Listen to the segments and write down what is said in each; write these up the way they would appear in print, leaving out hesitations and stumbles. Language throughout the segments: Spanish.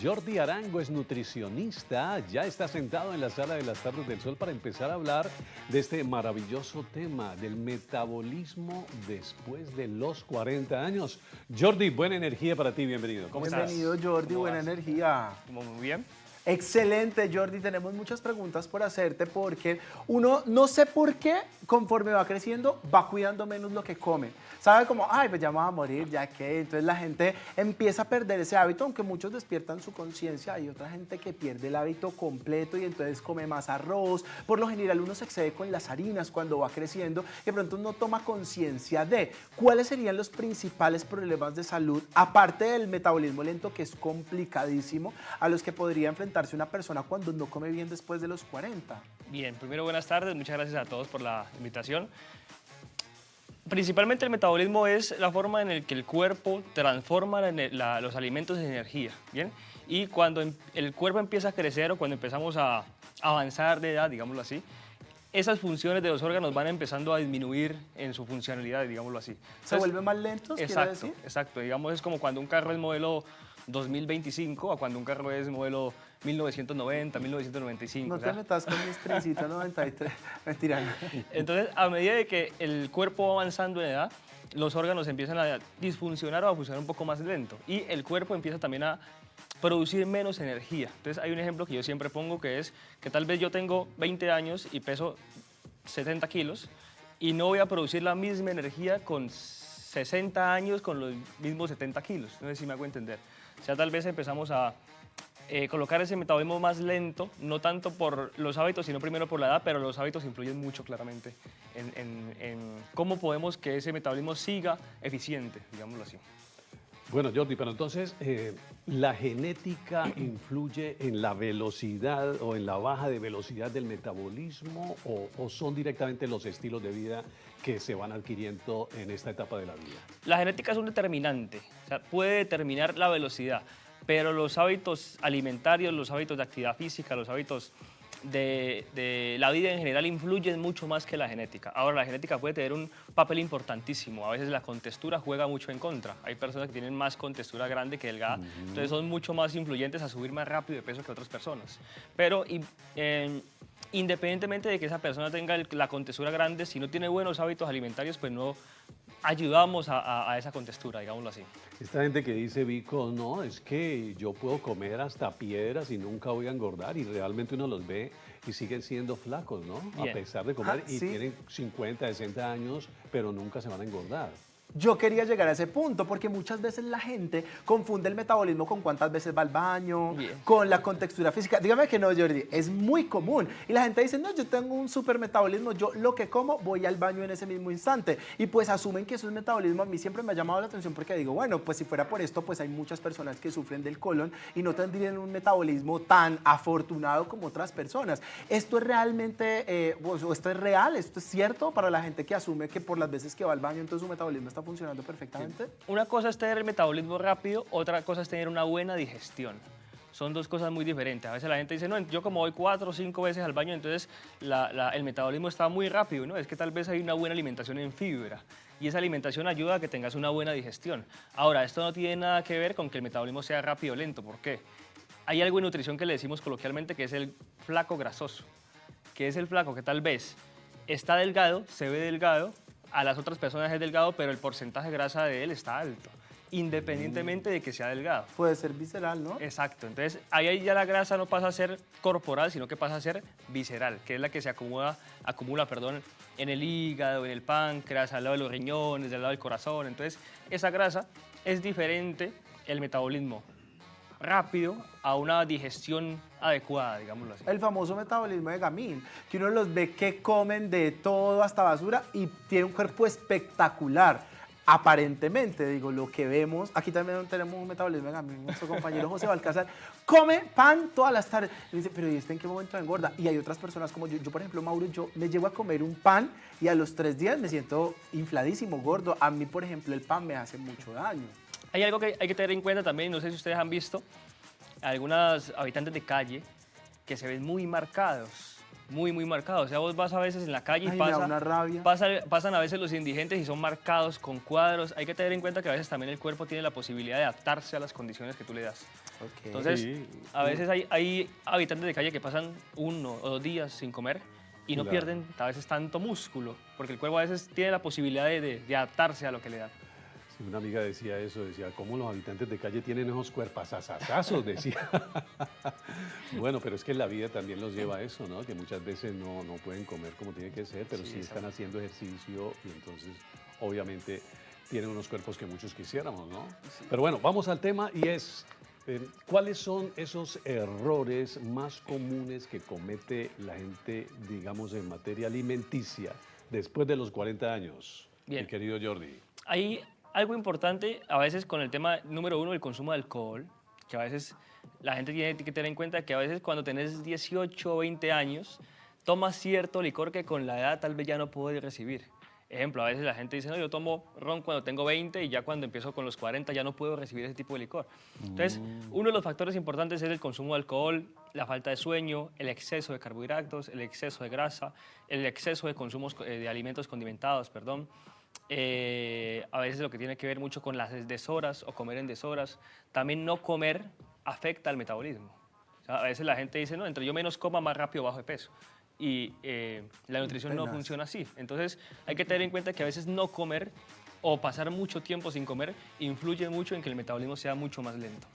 Jordi Arango es nutricionista, ya está sentado en la sala de las tardes del sol para empezar a hablar de este maravilloso tema del metabolismo después de los 40 años. Jordi, buena energía para ti, bienvenido. ¿Cómo estás? Bienvenido, Jordi, ¿Cómo buena vas? energía. Muy bien. Excelente, Jordi. Tenemos muchas preguntas por hacerte porque uno, no sé por qué, conforme va creciendo, va cuidando menos lo que come. Sabe como, ay, pues ya me voy a morir, ya que. Entonces la gente empieza a perder ese hábito, aunque muchos despiertan su conciencia. Hay otra gente que pierde el hábito completo y entonces come más arroz. Por lo general uno se excede con las harinas cuando va creciendo y de pronto no toma conciencia de cuáles serían los principales problemas de salud, aparte del metabolismo lento, que es complicadísimo, a los que podría enfrentarse una persona cuando no come bien después de los 40. Bien, primero buenas tardes, muchas gracias a todos por la invitación. Principalmente el metabolismo es la forma en la que el cuerpo transforma los alimentos en energía, ¿bien? Y cuando el cuerpo empieza a crecer o cuando empezamos a avanzar de edad, digámoslo así, esas funciones de los órganos van empezando a disminuir en su funcionalidad, digámoslo así. ¿Se vuelven más lentos, quiere Exacto, decir? exacto. Digamos, es como cuando un carro es modelo 2025 a cuando un carro es modelo 1990, 1995. No o te sea, metas con mis trencitos 93. Mentira. No. Entonces, a medida de que el cuerpo va avanzando en edad, los órganos empiezan a disfuncionar o a funcionar un poco más lento. Y el cuerpo empieza también a producir menos energía. Entonces, hay un ejemplo que yo siempre pongo que es que tal vez yo tengo 20 años y peso 70 kilos y no voy a producir la misma energía con 60 años con los mismos 70 kilos. No sé si me hago entender. O sea, tal vez empezamos a colocar ese metabolismo más lento, no tanto por los hábitos, sino primero por la edad, pero los hábitos influyen mucho claramente en cómo podemos que ese metabolismo siga eficiente, digámoslo así. Bueno, Jordi, pero entonces, ¿la genética influye en la velocidad o en la baja de velocidad del metabolismo o son directamente los estilos de vida que se van adquiriendo en esta etapa de la vida? La genética es un determinante, o sea, puede determinar la velocidad, pero los hábitos alimentarios, los hábitos de actividad física, los hábitos de la vida en general influyen mucho más que la genética. Ahora, la genética puede tener un papel importantísimo. A veces la contextura juega mucho en contra. Hay personas que tienen más contextura grande que delgada, entonces son mucho más influyentes a subir más rápido de peso que otras personas. Pero independientemente de que esa persona tenga la contextura grande, si no tiene buenos hábitos alimentarios, pues no ayudamos a esa contextura, digámoslo así. Esta gente que dice, Vico, no, es que yo puedo comer hasta piedras y nunca voy a engordar, y realmente uno los ve y siguen siendo flacos, ¿no? Bien. A pesar de comer, y Sí. tienen 50, 60 años, pero nunca se van a engordar. Yo quería llegar a ese punto porque muchas veces la gente confunde el metabolismo con cuántas veces va al baño, Bien. con la contextura física. Dígame que no, Jordi, es muy común. Y la gente dice, no, yo tengo un super metabolismo, yo lo que como voy al baño en ese mismo instante. Y pues asumen que eso es metabolismo. A mí siempre me ha llamado la atención porque digo, bueno, pues si fuera por esto, pues hay muchas personas que sufren del colon y no tendrían un metabolismo tan afortunado como otras personas. ¿Esto es realmente, o esto es real? ¿Esto es cierto para la gente que asume que por las veces que va al baño entonces su metabolismo está funcionando perfectamente? Una cosa es tener el metabolismo rápido, otra cosa es tener una buena digestión. Son dos cosas muy diferentes. A veces la gente dice, no, yo como voy 4 o 5 veces al baño, entonces el metabolismo está muy rápido. No, es que tal vez hay una buena alimentación en fibra y esa alimentación ayuda a que tengas una buena digestión. Ahora, esto no tiene nada que ver con que el metabolismo sea rápido o lento. ¿Por qué? Hay algo en nutrición que le decimos coloquialmente que es el flaco grasoso, que es el flaco que tal vez está delgado, se ve delgado, a las otras personas es delgado, pero el porcentaje de grasa de él está alto, independientemente de que sea delgado. Puede ser visceral, ¿no? Exacto, entonces ahí ya la grasa no pasa a ser corporal, sino que pasa a ser visceral, que es la que se acumula, en el hígado, en el páncreas, al lado de los riñones, al lado del corazón. Entonces, esa grasa es diferente, el metabolismo rápido a una digestión adecuada, digámoslo así. El famoso metabolismo de Gamín, que uno los ve que comen de todo hasta basura y tiene un cuerpo espectacular. Aparentemente, digo, lo que vemos, aquí también tenemos un metabolismo de Gamín, nuestro compañero José Balcázar come pan todas las tardes. Y dice, pero ¿y este en qué momento engorda? Y hay otras personas como yo, por ejemplo, Mauro, yo me llevo a comer un pan y a los 3 días me siento infladísimo, gordo. A mí, por ejemplo, el pan me hace mucho daño. Hay algo que hay que tener en cuenta también, no sé si ustedes han visto, algunos habitantes de calle que se ven muy marcados. muy, muy marcado. O sea, vos vas a veces en la calle y Ay, me da una rabia. pasan a veces los indigentes y son marcados con cuadros. Hay que tener en cuenta que a veces también el cuerpo tiene la posibilidad de adaptarse a las condiciones que tú le das. Ok. Entonces, Sí. a veces hay habitantes de calle que pasan 1 o 2 días sin comer y no Claro. pierden a veces tanto músculo, porque el cuerpo a veces tiene la posibilidad de adaptarse a lo que le dan. Sí, una amiga decía eso, decía, ¿cómo los habitantes de calle tienen esos cuerpazazazazos? Decía. Bueno, pero es que la vida también los lleva a eso, ¿no? Que muchas veces no pueden comer como tiene que ser, pero Sí, sí están haciendo ejercicio y entonces, obviamente, tienen unos cuerpos que muchos quisiéramos, ¿no? Pero bueno, vamos al tema y es, ¿cuáles son esos errores más comunes que comete la gente, digamos, en materia alimenticia después de los 40 años? Bien. Mi querido Jordi. Hay algo importante a veces con el tema número 1, el consumo de alcohol, que a veces la gente tiene que tener en cuenta que a veces cuando tenés 18 o 20 años, tomas cierto licor que con la edad tal vez ya no puedes recibir. Ejemplo, a veces la gente dice, no, yo tomo ron cuando tengo 20 y ya cuando empiezo con los 40 ya no puedo recibir ese tipo de licor. Entonces, uno de los factores importantes es el consumo de alcohol, la falta de sueño, el exceso de carbohidratos, el exceso de grasa, el exceso de consumos de alimentos condimentados, perdón. A veces lo que tiene que ver mucho con las deshoras o comer en deshoras. También no comer afecta al metabolismo. O sea, a veces la gente dice, no, entre yo menos coma, más rápido bajo de peso. Y la nutrición no Tenaz. funciona así. Entonces hay que tener en cuenta que a veces no comer o pasar mucho tiempo sin comer influye mucho en que el metabolismo sea mucho más lento.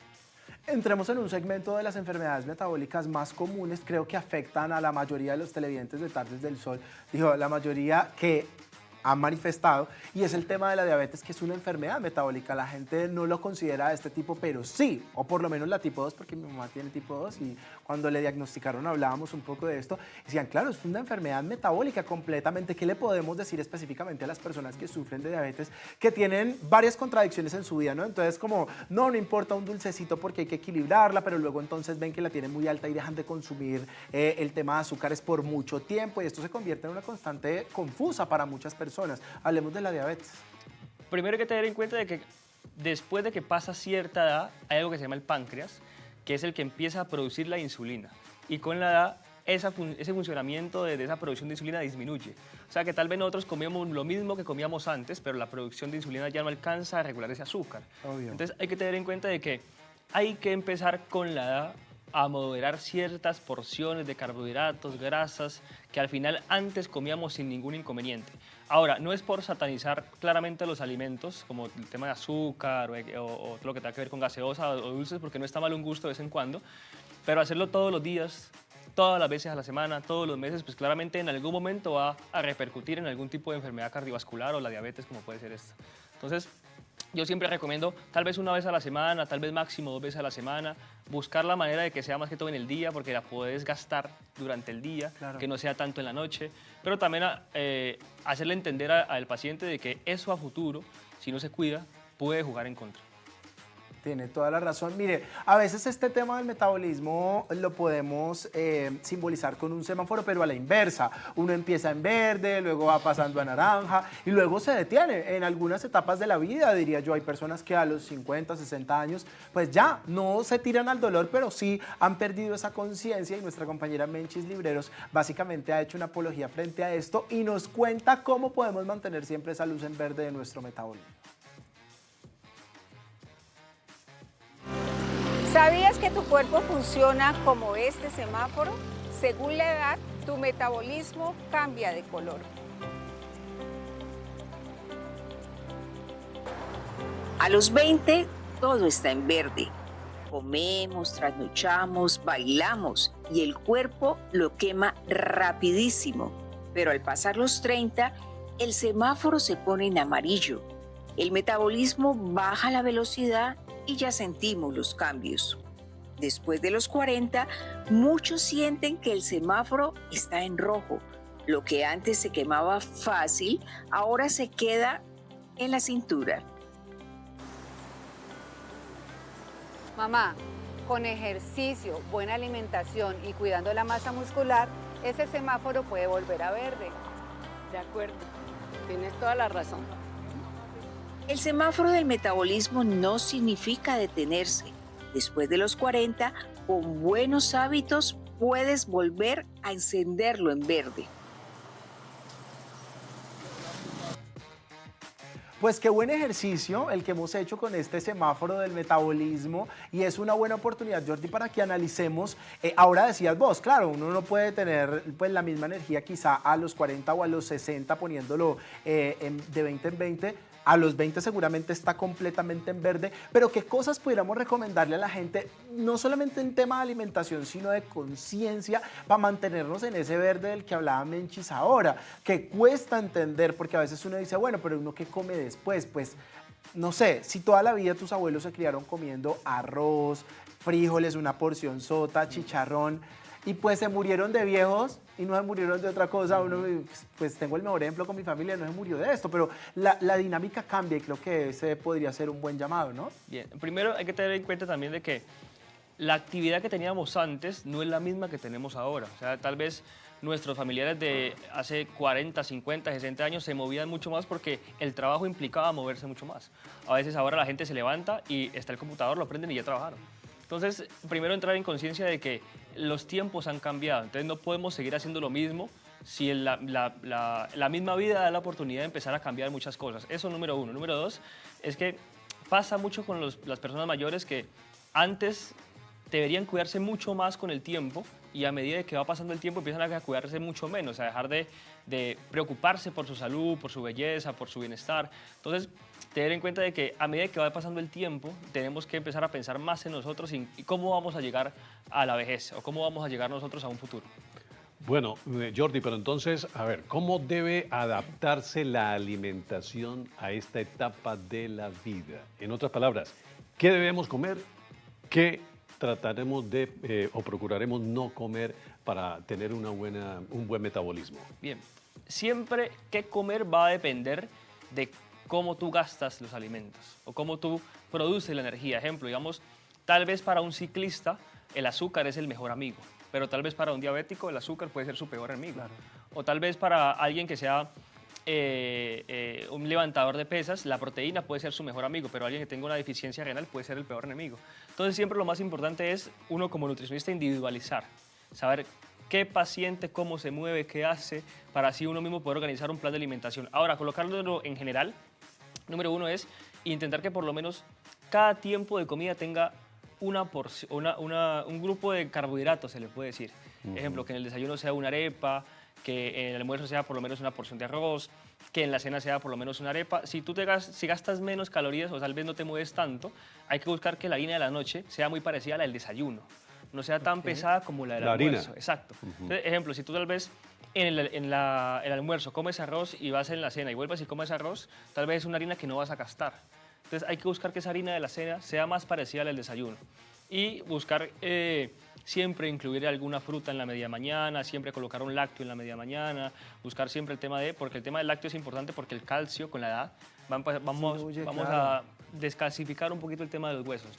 Entremos en un segmento de las enfermedades metabólicas más comunes, creo que afectan a la mayoría de los televidentes de Tardes del Sol. Digo, la mayoría que han manifestado, y es el tema de la diabetes, que es una enfermedad metabólica. La gente no lo considera de este tipo, pero sí, o por lo menos la tipo 2, porque mi mamá tiene tipo 2 y cuando le diagnosticaron hablábamos un poco de esto. Decían, claro, es una enfermedad metabólica completamente. ¿Qué le podemos decir específicamente a las personas que sufren de diabetes, que tienen varias contradicciones en su vida, ¿no? Entonces, como, no importa un dulcecito porque hay que equilibrarla, pero luego entonces ven que la tienen muy alta y dejan de consumir el tema de azúcares por mucho tiempo, y esto se convierte en una constante confusa para muchas personas. Hablemos de la diabetes. Primero hay que tener en cuenta de que después de que pasa cierta edad, hay algo que se llama el páncreas, que es el que empieza a producir la insulina. Y con la edad, ese funcionamiento de esa producción de insulina disminuye. O sea que tal vez nosotros comíamos lo mismo que comíamos antes, pero la producción de insulina ya no alcanza a regular ese azúcar. Obvio. Entonces hay que tener en cuenta de que hay que empezar con la edad a moderar ciertas porciones de carbohidratos, grasas, que al final antes comíamos sin ningún inconveniente. Ahora, no es por satanizar claramente los alimentos, como el tema de azúcar o todo lo que tenga que ver con gaseosa o dulces, porque no está mal un gusto de vez en cuando, pero hacerlo todos los días, todas las veces a la semana, todos los meses, pues claramente en algún momento va a repercutir en algún tipo de enfermedad cardiovascular o la diabetes, como puede ser esta. Entonces, yo siempre recomiendo tal vez una vez a la semana, tal vez máximo 2 veces a la semana, buscar la manera de que sea más que todo en el día, porque la puedes gastar durante el día, Claro. que no sea tanto en la noche, pero también hacerle entender al paciente de que eso a futuro, si no se cuida, puede jugar en contra. Tiene toda la razón. Mire, a veces este tema del metabolismo lo podemos simbolizar con un semáforo, pero a la inversa. Uno empieza en verde, luego va pasando a naranja y luego se detiene. En algunas etapas de la vida, diría yo, hay personas que a los 50, 60 años, pues ya no se tiran al dolor, pero sí han perdido esa conciencia, y nuestra compañera Menchis Libreros básicamente ha hecho una apología frente a esto y nos cuenta cómo podemos mantener siempre esa luz en verde de nuestro metabolismo. ¿Sabías que tu cuerpo funciona como este semáforo? Según la edad, tu metabolismo cambia de color. A los 20, todo está en verde. Comemos, trasnochamos, bailamos y el cuerpo lo quema rapidísimo. Pero al pasar los 30, el semáforo se pone en amarillo. El metabolismo baja la velocidad y ya sentimos los cambios. Después de los 40, muchos sienten que el semáforo está en rojo. Lo que antes se quemaba fácil, ahora se queda en la cintura. Mamá, con ejercicio, buena alimentación y cuidando la masa muscular, ese semáforo puede volver a verde. De acuerdo, tienes toda la razón. El semáforo del metabolismo no significa detenerse. Después de los 40, con buenos hábitos puedes volver a encenderlo en verde. Pues qué buen ejercicio el que hemos hecho con este semáforo del metabolismo y es una buena oportunidad, Jordi, para que analicemos. Ahora decías vos, claro, uno no puede tener pues, la misma energía quizá a los 40 o a los 60 poniéndolo de 20 en 20. A los 20 seguramente está completamente en verde, pero ¿qué cosas pudiéramos recomendarle a la gente, no solamente en tema de alimentación, sino de conciencia, para mantenernos en ese verde del que hablaba Menchis ahora? Que cuesta entender, porque a veces uno dice, bueno, pero uno ¿qué come después? Pues, no sé, si toda la vida tus abuelos se criaron comiendo arroz, frijoles, una porción sota, chicharrón, y pues se murieron de viejos y no se murieron de otra cosa. Uno, pues tengo el mejor ejemplo con mi familia, no se murió de esto, pero la dinámica cambia y creo que ese podría ser un buen llamado, ¿no? Bien, primero hay que tener en cuenta también de que la actividad que teníamos antes no es la misma que tenemos ahora. O sea, tal vez nuestros familiares de hace 40, 50, 60 años se movían mucho más porque el trabajo implicaba moverse mucho más. A veces ahora la gente se levanta y está el computador, lo prenden y ya trabajaron. Entonces, primero entrar en conciencia de que los tiempos han cambiado, entonces no podemos seguir haciendo lo mismo si la misma vida da la oportunidad de empezar a cambiar muchas cosas. Eso número uno. Número dos, es que pasa mucho con las personas mayores que antes deberían cuidarse mucho más con el tiempo y a medida que va pasando el tiempo empiezan a cuidarse mucho menos, a dejar de preocuparse por su salud, por su belleza, por su bienestar. Entonces, tener en cuenta de que a medida que va pasando el tiempo tenemos que empezar a pensar más en nosotros y cómo vamos a llegar a la vejez o cómo vamos a llegar nosotros a un futuro. Bueno, Jordi, pero entonces, a ver, ¿cómo debe adaptarse la alimentación a esta etapa de la vida? En otras palabras, ¿qué debemos comer? ¿Qué trataremos de o procuraremos no comer para tener un buen metabolismo? Bien, siempre qué comer va a depender de cómo tú gastas los alimentos o cómo tú produces la energía. Ejemplo, digamos, tal vez para un ciclista el azúcar es el mejor amigo, pero tal vez para un diabético el azúcar puede ser su peor enemigo. Claro. O tal vez para alguien que sea un levantador de pesas, la proteína puede ser su mejor amigo, pero alguien que tenga una deficiencia renal puede ser el peor enemigo. Entonces siempre lo más importante es uno como nutricionista individualizar, saber qué paciente, cómo se mueve, qué hace, para así uno mismo poder organizar un plan de alimentación. Ahora, colocarlo en general, número uno es intentar que por lo menos cada tiempo de comida tenga un grupo de carbohidratos, se le puede decir. Ejemplo, que en el desayuno sea una arepa, que en el almuerzo sea por lo menos una porción de arroz, que en la cena sea por lo menos una arepa. Si si gastas menos calorías o tal vez no te mueves tanto, hay que buscar que la harina de la noche sea muy parecida a la del desayuno, no sea tan pesada como la del almuerzo. Harina. Exacto. Entonces, ejemplo, si tú tal vez en el almuerzo comes arroz y vas en la cena y vuelves y comes arroz, tal vez es una harina que no vas a gastar. Entonces hay que buscar que esa harina de la cena sea más parecida a la del desayuno y buscar siempre incluir alguna fruta en la media mañana, siempre colocar un lácteo en la media mañana, buscar siempre el tema porque el tema del lácteo es importante porque el calcio con la edad vamos a descalcificar un poquito el tema de los huesos.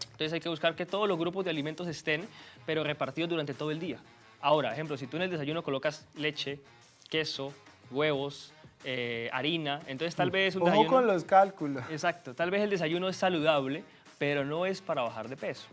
Entonces hay que buscar que todos los grupos de alimentos estén, pero repartidos durante todo el día. Ahora, ejemplo, si tú en el desayuno colocas leche, queso, huevos, harina, entonces tal vez un desayuno... Ojo con los cálculos. Exacto, tal vez el desayuno es saludable, pero no es para bajar de peso.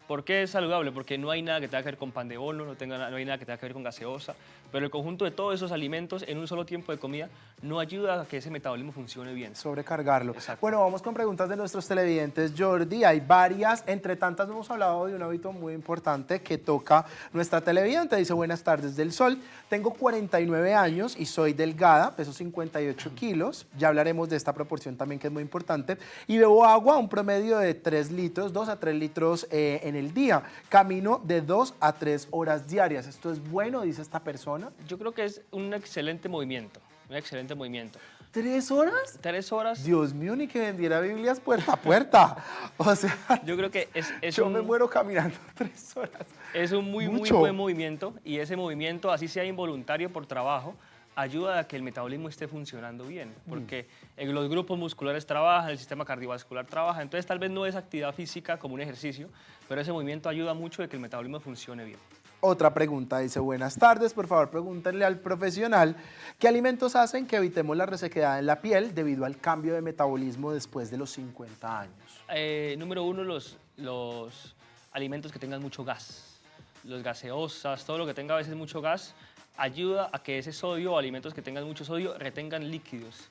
¿Por qué es saludable? Porque no hay nada que tenga que ver con pan de bono, no hay nada que tenga que ver con gaseosa, pero el conjunto de todos esos alimentos en un solo tiempo de comida no ayuda a que ese metabolismo funcione bien. Sobrecargarlo. Exacto. Bueno, vamos con preguntas de nuestros televidentes, Jordi. Hay varias, entre tantas hemos hablado de un hábito muy importante que toca nuestra televidente. Dice, buenas tardes del Sol, tengo 49 años y soy delgada, peso 58 kilos, ya hablaremos de esta proporción también que es muy importante, y bebo agua, un promedio de 3 litros, 2 a 3 litros en el día. Camino de 2 a 3 horas diarias. ¿Esto es bueno, dice esta persona? Yo creo que es un excelente movimiento, un excelente movimiento. ¿3 horas? 3 horas. Dios mío, ni que vendiera Biblias puerta a puerta. O sea, Yo creo que yo me muero caminando 3 horas. Es un muy buen movimiento y ese movimiento, así sea involuntario por trabajo, ayuda a que el metabolismo esté funcionando bien, porque los grupos musculares trabajan, el sistema cardiovascular trabaja, entonces tal vez no es actividad física como un ejercicio, pero ese movimiento ayuda mucho a que el metabolismo funcione bien. Otra pregunta dice, buenas tardes, por favor pregúntenle al profesional qué alimentos hacen que evitemos la resequedad en la piel debido al cambio de metabolismo después de los 50 años. Número uno, los alimentos que tengan mucho gas. los gaseosas, todo lo que tenga a veces mucho gas, ayuda a que ese sodio o alimentos que tengan mucho sodio retengan líquidos.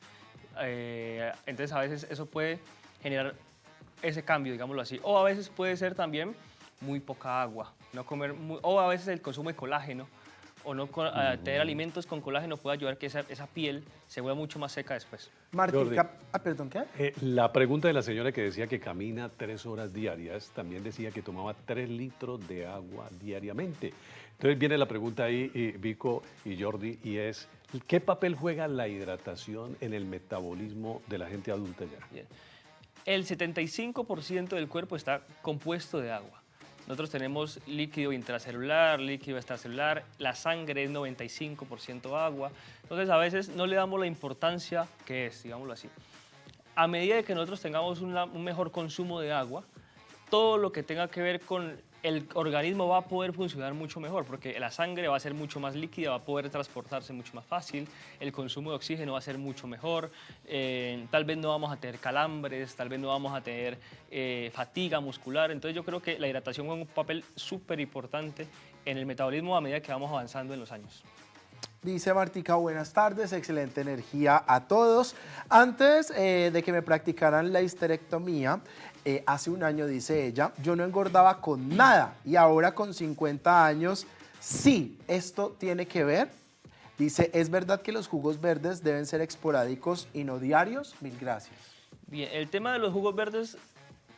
Entonces a veces eso puede generar ese cambio, digámoslo así. O a veces puede ser también muy poca agua, no comer o a veces el consumo de colágeno o no tener alimentos con colágeno puede ayudar a que esa piel se vuelva mucho más seca después. Martica, perdón, ¿qué? La pregunta de la señora que decía que camina 3 horas diarias, también decía que tomaba 3 litros de agua diariamente. Entonces viene la pregunta ahí, Vico y Jordi, y es, ¿qué papel juega la hidratación en el metabolismo de la gente adulta ya? Bien. El 75% del cuerpo está compuesto de agua. Nosotros tenemos líquido intracelular, líquido extracelular, la sangre es 95% agua. Entonces a veces no le damos la importancia que es, digámoslo así. A medida de que nosotros tengamos un mejor consumo de agua, todo lo que tenga que ver con el organismo va a poder funcionar mucho mejor, porque la sangre va a ser mucho más líquida, va a poder transportarse mucho más fácil, el consumo de oxígeno va a ser mucho mejor, tal vez no vamos a tener calambres, tal vez no vamos a tener fatiga muscular. Entonces yo creo que la hidratación juega un papel súper importante en el metabolismo a medida que vamos avanzando en los años. Dice Martica, buenas tardes, excelente energía a todos. Antes de que me practicaran la histerectomía, hace un año, dice ella, yo no engordaba con nada y ahora con 50 años, sí, esto tiene que ver. Dice, ¿es verdad que los jugos verdes deben ser esporádicos y no diarios? Mil gracias. Bien, el tema de los jugos verdes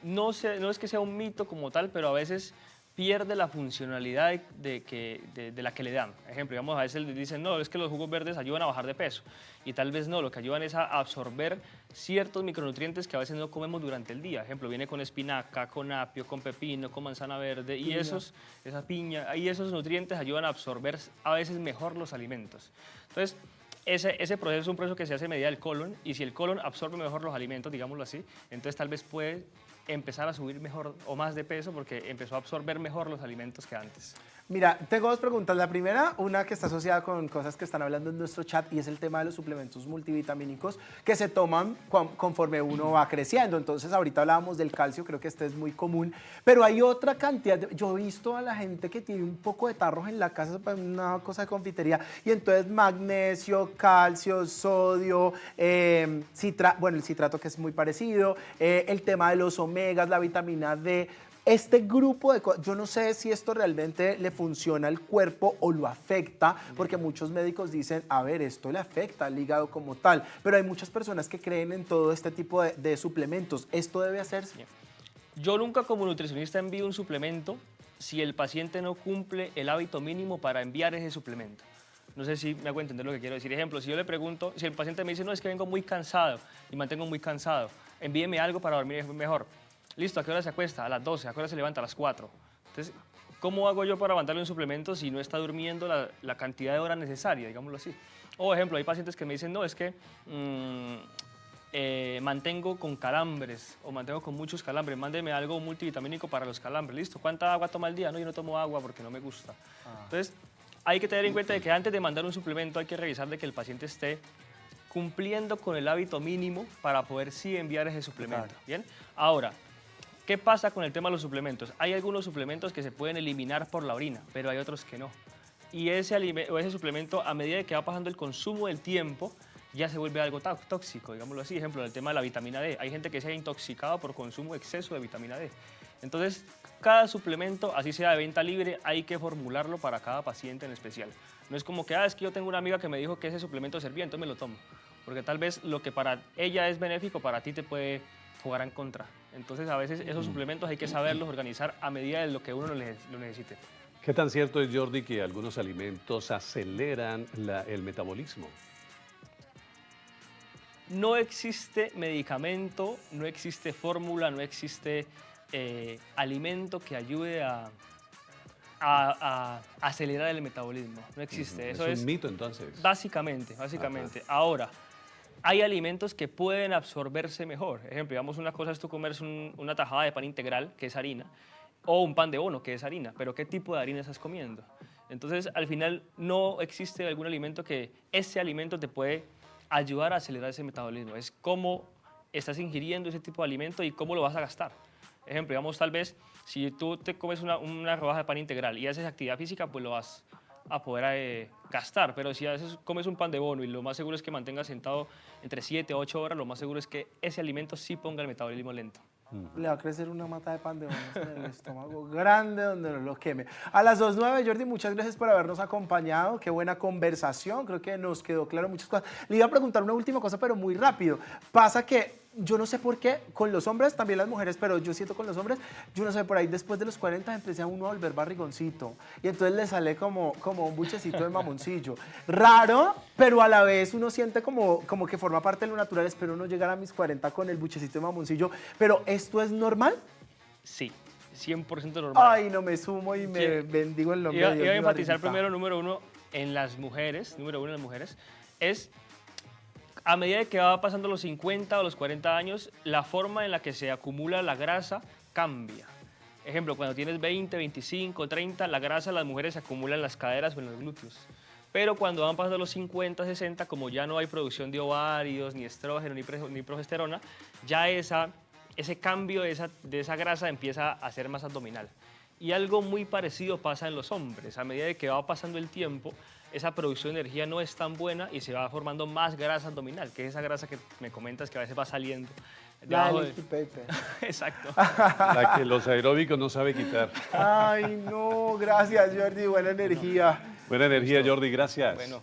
no es que sea un mito como tal, pero a veces pierde la funcionalidad de la que le dan. Ejemplo, digamos, a veces le dicen, no, es que los jugos verdes ayudan a bajar de peso. Y tal vez no, lo que ayudan es a absorber ciertos micronutrientes que a veces no comemos durante el día. Ejemplo, viene con espinaca, con apio, con pepino, con manzana verde, y esa piña, y esos nutrientes ayudan a absorber a veces mejor los alimentos. Entonces, ese proceso es un proceso que se hace a medida del colon, y si el colon absorbe mejor los alimentos, digámoslo así, entonces tal vez puede empezar a subir mejor o más de peso porque empezó a absorber mejor los alimentos que antes. Mira, tengo dos preguntas. La primera, una que está asociada con cosas que están hablando en nuestro chat, y es el tema de los suplementos multivitamínicos que se toman conforme uno va creciendo. Entonces, ahorita hablábamos del calcio, creo que este es muy común, pero hay otra cantidad. Yo he visto a la gente que tiene un poco de tarros en la casa, una cosa de confitería, y entonces magnesio, calcio, sodio, el citrato, que es muy parecido, el tema de los omegas, la vitamina D. Este grupo de cosas, yo no sé si esto realmente le funciona al cuerpo o lo afecta, porque muchos médicos dicen, a ver, esto le afecta al hígado como tal, pero hay muchas personas que creen en todo este tipo de suplementos. ¿Esto debe hacerse? Yo nunca como nutricionista envío un suplemento si el paciente no cumple el hábito mínimo para enviar ese suplemento. No sé si me hago entender lo que quiero decir. Ejemplo, si yo le pregunto, si el paciente me dice, no, es que vengo muy cansado y mantengo muy cansado, envíeme algo para dormir mejor. Listo, ¿a qué hora se acuesta? A las 12, ¿a qué hora se levanta? A las 4. Entonces, ¿cómo hago yo para mandarle un suplemento si no está durmiendo la cantidad de horas necesaria, digámoslo así? O, ejemplo, hay pacientes que me dicen, no, es que mantengo con calambres o mantengo con muchos calambres, mándeme algo multivitamínico para los calambres. Listo, ¿cuánta agua toma al día? No, yo no tomo agua porque no me gusta. Entonces, hay que tener en cuenta de que antes de mandar un suplemento hay que revisar de que el paciente esté cumpliendo con el hábito mínimo para poder sí enviar ese suplemento. Claro. ¿Bien? Ahora, ¿qué pasa con el tema de los suplementos? Hay algunos suplementos que se pueden eliminar por la orina, pero hay otros que no. Y ese suplemento, a medida que va pasando el consumo del tiempo, ya se vuelve algo tóxico, digámoslo así. Ejemplo, el tema de la vitamina D. Hay gente que se ha intoxicado por consumo exceso de vitamina D. Entonces, cada suplemento, así sea de venta libre, hay que formularlo para cada paciente en especial. No es como que, es que yo tengo una amiga que me dijo que ese suplemento servía, entonces me lo tomo. Porque tal vez lo que para ella es benéfico, para ti te puede jugar en contra. Entonces, a veces esos suplementos hay que saberlos organizar a medida de lo que uno lo necesite. ¿Qué tan cierto es, Jordi, que algunos alimentos aceleran el metabolismo? No existe medicamento, no existe fórmula, no existe alimento que ayude a acelerar el metabolismo. No existe. Eso es un mito, entonces. Básicamente. Ahora, hay alimentos que pueden absorberse mejor. Ejemplo, digamos, una cosa es tú comerse una tajada de pan integral, que es harina, o un pan de bono, que es harina, pero ¿qué tipo de harina estás comiendo? Entonces, al final, no existe algún alimento que ese alimento te puede ayudar a acelerar ese metabolismo. Es cómo estás ingiriendo ese tipo de alimento y cómo lo vas a gastar. Ejemplo, digamos, tal vez si tú te comes una rodaja de pan integral y haces actividad física, pues lo vas a poder gastar. Pero si a veces comes un pan de bono y lo más seguro es que mantengas sentado entre 7 a 8 horas, lo más seguro es que ese alimento sí ponga el metabolismo lento. Le va a crecer una mata de pan de bonos en el estómago grande donde no lo queme. A las 2:09, Jordi, muchas gracias por habernos acompañado. Qué buena conversación. Creo que nos quedó claro muchas cosas. Le iba a preguntar una última cosa, pero muy rápido. Pasa que yo no sé por qué con los hombres, también las mujeres, pero yo siento con los hombres, yo no sé, por ahí después de los 40 empieza uno a volver barrigoncito. Y entonces le sale como un buchecito de mamoncillo. Raro, pero a la vez uno siente como que forma parte de lo natural. Espero no llegar a mis 40 con el buchecito de mamoncillo. Pero ¿esto es normal? Sí, 100% normal. Ay, no me sumo y me bendigo el nombre de Dios. Iba a mi enfatizar barriguita. primero, número uno en las mujeres, es a medida que va pasando los 50 o los 40 años, la forma en la que se acumula la grasa cambia. Ejemplo, cuando tienes 20, 25, 30, la grasa de las mujeres se acumula en las caderas o en los glúteos. Pero cuando van pasando los 50, 60, como ya no hay producción de ovarios, ni estrógeno, ni progesterona, ya ese cambio de esa grasa empieza a ser más abdominal. Y algo muy parecido pasa en los hombres. A medida que va pasando el tiempo, esa producción de energía no es tan buena y se va formando más grasa abdominal, que es esa grasa que me comentas que a veces va saliendo. La debajo Licky Paper. Exacto. La que los aeróbicos no sabe quitar. Ay, no, gracias, Jordi. Buena energía. Buena energía, Jordi, gracias. Bueno.